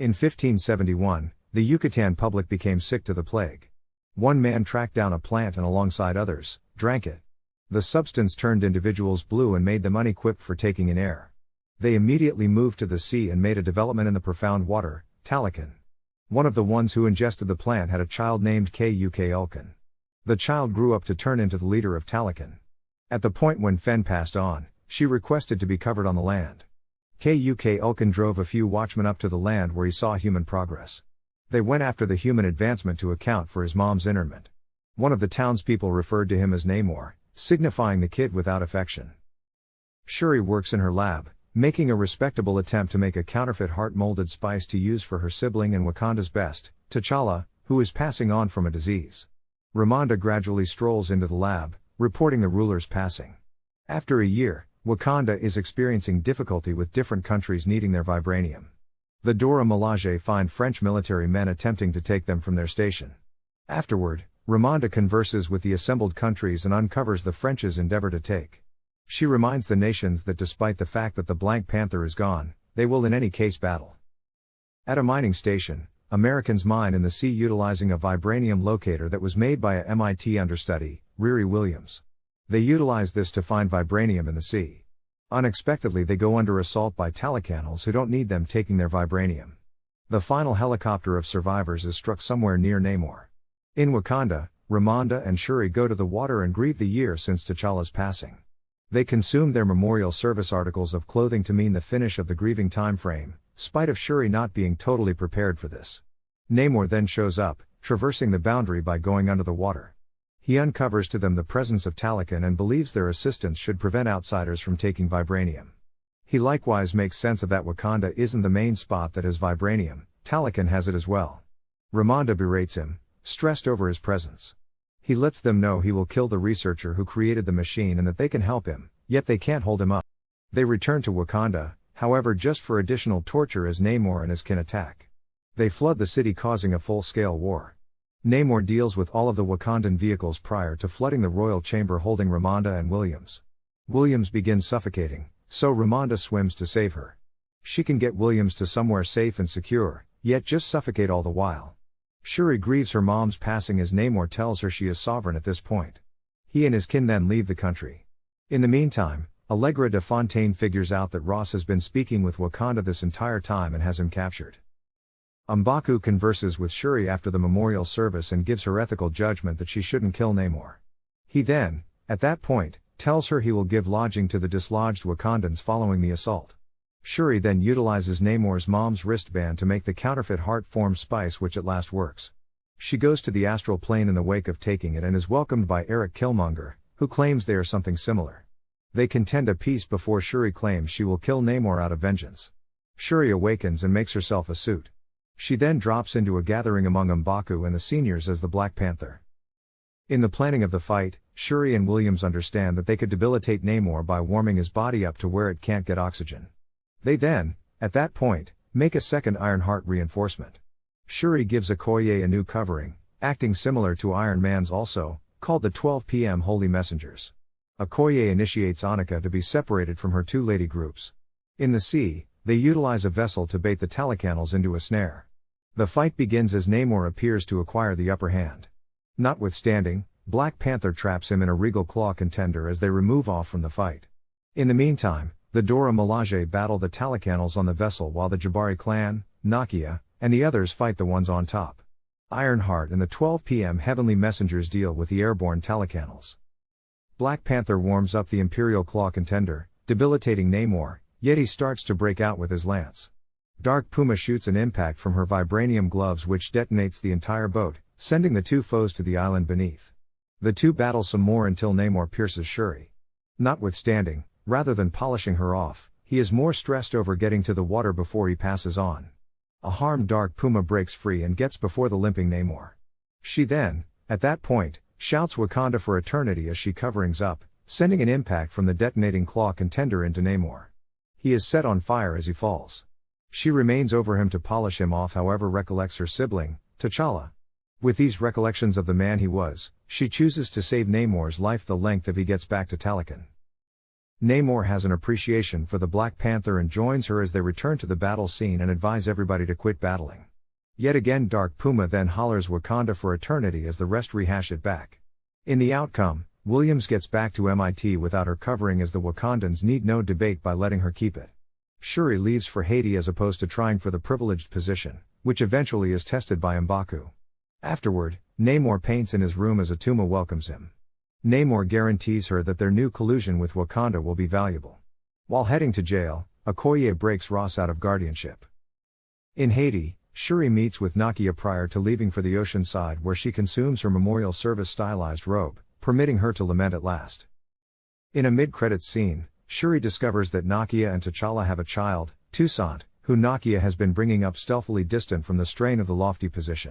In 1571, the Yucatan public became sick to the plague. One man tracked down a plant and alongside others, drank it. The substance turned individuals blue and made them unequipped for taking in air. They immediately moved to the sea and made a development in the profound water, Talocan. One of the ones who ingested the plant had a child named Kuk Ulcan. The child grew up to turn into the leader of Talocan. At the point when Fen passed on, she requested to be covered on the land. Kuk Ulcan drove a few watchmen up to the land where he saw human progress. They went after the human advancement to account for his mom's interment. One of the townspeople referred to him as Namor, signifying the kid without affection. Shuri works in her lab, making a respectable attempt to make a counterfeit heart-molded spice to use for her sibling and Wakanda's best, T'Challa, who is passing on from a disease. Ramonda gradually strolls into the lab, reporting the ruler's passing. After a year, Wakanda is experiencing difficulty with different countries needing their vibranium. The Dora Milaje find French military men attempting to take them from their station. Afterward, Ramonda converses with the assembled countries and uncovers the French's endeavor to take. She reminds the nations that despite the fact that the Black Panther is gone, they will in any case battle. At a mining station, Americans mine in the sea utilizing a vibranium locator that was made by a MIT understudy, Riri Williams. They utilize this to find vibranium in the sea. Unexpectedly they go under assault by Talacanals who don't need them taking their vibranium. The final helicopter of survivors is struck somewhere near Namor. In Wakanda, Ramonda and Shuri go to the water and grieve the year since T'Challa's passing. They consume their memorial service articles of clothing to mean the finish of the grieving time frame, spite of Shuri not being totally prepared for this. Namor then shows up, traversing the boundary by going under the water. He uncovers to them the presence of Talocan and believes their assistance should prevent outsiders from taking vibranium. He likewise makes sense of that Wakanda isn't the main spot that has vibranium, Talocan has it as well. Ramonda berates him, stressed over his presence. He lets them know he will kill the researcher who created the machine and that they can help him, yet they can't hold him up. They return to Wakanda, however just for additional torture as Namor and his kin attack. They flood the city causing a full-scale war. Namor deals with all of the Wakandan vehicles prior to flooding the royal chamber holding Ramonda and Williams. Williams begins suffocating, so Ramonda swims to save her. She can get Williams to somewhere safe and secure, yet just suffocate all the while. Shuri grieves her mom's passing as Namor tells her she is sovereign at this point. He and his kin then leave the country. In the meantime, Allegra de Fontaine figures out that Ross has been speaking with Wakanda this entire time and has him captured. M'Baku converses with Shuri after the memorial service and gives her ethical judgment that she shouldn't kill Namor. He then, at that point, tells her he will give lodging to the dislodged Wakandans following the assault. Shuri then utilizes Namor's mom's wristband to make the counterfeit heart-formed spice which at last works. She goes to the astral plane in the wake of taking it and is welcomed by Eric Killmonger, who claims they are something similar. They contend a peace before Shuri claims she will kill Namor out of vengeance. Shuri awakens and makes herself a suit. She then drops into a gathering among M'Baku and the seniors as the Black Panther. In the planning of the fight, Shuri and Williams understand that they could debilitate Namor by warming his body up to where it can't get oxygen. They then, at that point, make a second Ironheart reinforcement. Shuri gives Okoye a new covering, acting similar to Iron Man's also, called the 12 p.m. Holy Messengers. Okoye initiates Annika to be separated from her two lady groups. In the sea, they utilize a vessel to bait the Talacanals into a snare. The fight begins as Namor appears to acquire the upper hand. Notwithstanding, Black Panther traps him in a regal claw contender as they remove off from the fight. In the meantime, the Dora Milaje battle the Talacanals on the vessel while the Jabari clan, Nakia, and the others fight the ones on top. Ironheart and the 12 p.m. Heavenly Messengers deal with the airborne Talacanals. Black Panther warms up the Imperial Claw contender, debilitating Namor, yet he starts to break out with his lance. Dark Puma shoots an impact from her vibranium gloves which detonates the entire boat, sending the two foes to the island beneath. The two battle some more until Namor pierces Shuri. Notwithstanding, rather than polishing her off, he is more stressed over getting to the water before he passes on. A harmed Dark Puma breaks free and gets before the limping Namor. She then, at that point, shouts Wakanda for eternity as she coverings up, sending an impact from the detonating claw contender into Namor. He is set on fire as he falls. She remains over him to polish him off, however recollects her sibling, T'Challa. With these recollections of the man he was, she chooses to save Namor's life the length if he gets back to Talocan. Namor has an appreciation for the Black Panther and joins her as they return to the battle scene and advise everybody to quit battling. Yet again Dark Puma then hollers Wakanda for eternity as the rest rehash it back. In the outcome, Williams gets back to MIT without her covering as the Wakandans need no debate by letting her keep it. Shuri leaves for Haiti as opposed to trying for the privileged position, which eventually is tested by M'Baku. Afterward, Namor paints in his room as Atuma welcomes him. Namor guarantees her that their new collusion with Wakanda will be valuable. While heading to jail, Okoye breaks Ross out of guardianship. In Haiti, Shuri meets with Nakia prior to leaving for the ocean side where she consumes her memorial service stylized robe, permitting her to lament at last. In a mid-credits scene, Shuri discovers that Nakia and T'Challa have a child, Toussaint, who Nakia has been bringing up stealthily distant from the strain of the lofty position.